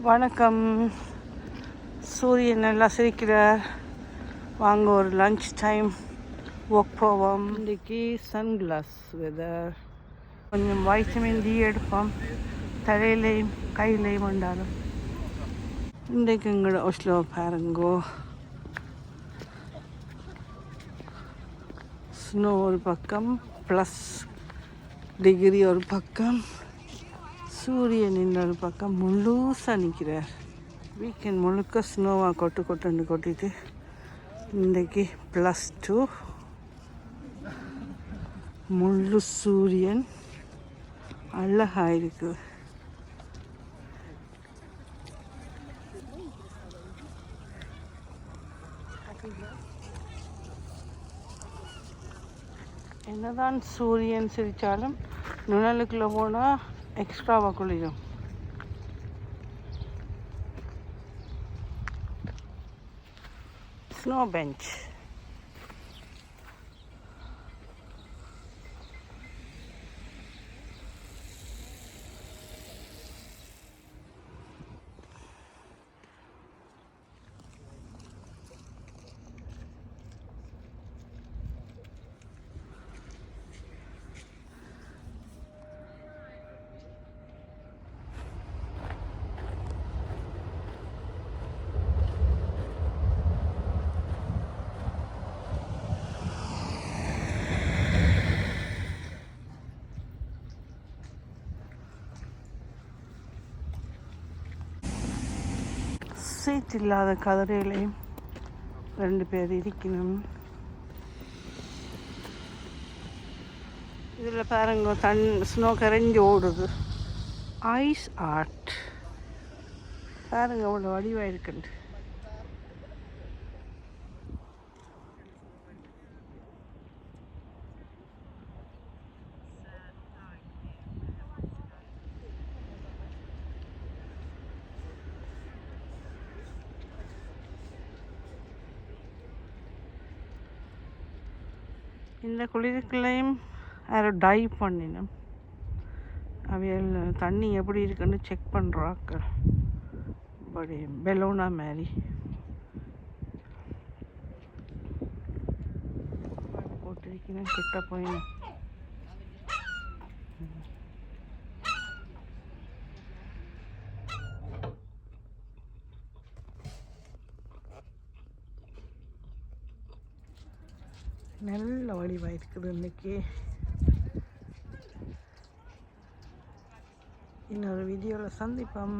வணக்கம். சூரியன் நல்லா சிரிக்கிறார். வாங்க ஒரு லன்ச் டைம் வாக் போவோம். இன்றைக்கி சன்கிளாஸ் வெதர். கொஞ்சம் வைட்டமின் டி எடுப்போம், தலையிலையும் கையிலையும் வந்தாலும். இன்றைக்கு எங்களோட ஒஸ்லோ பாருங்கோ, ஸ்னோ ஒரு பக்கம், ப்ளஸ் டிகிரி ஒரு பக்கம், சூரியன் இன்னொரு பக்கம் முழுசாக நிற்கிறார். வீக்கெண்ட் முழுக்க ஸ்னோவாக கொட்டுன்னு கொட்டிட்டு இன்றைக்கி +2 முழு சூரியன் அழகாக இருக்குது. என்னதான் சூரியன் சிரித்தாலும் நிழலுக்குள்ளே போனால் எக்ஸ்ட்ராவாக குளிரும். Snow bench. சீட் இல்லாத கதிரையிலையும் 2 பேர் இருக்கணும். இதில் பாருங்க, ஸ்னோ கரைஞ்சி ஓடுது. ஐஸ் ஆர்ட் பாருங்க, அவ்வளோ வடிவாக இருக்குண்டு. இந்த குளிருக்குள்ளேயும் யாரோ டைவ் பண்ணினோம். அவையில் தண்ணி எப்படி இருக்குன்னு செக் பண்ணுறாக்க படி பெலோனா மாதிரி போட்டிருக்கணும். கிட்ட போயினோம். நல்ல வடிவாக இருக்குது. இன்றைக்கி இன்னொரு வீடியோவில் சந்திப்போம்.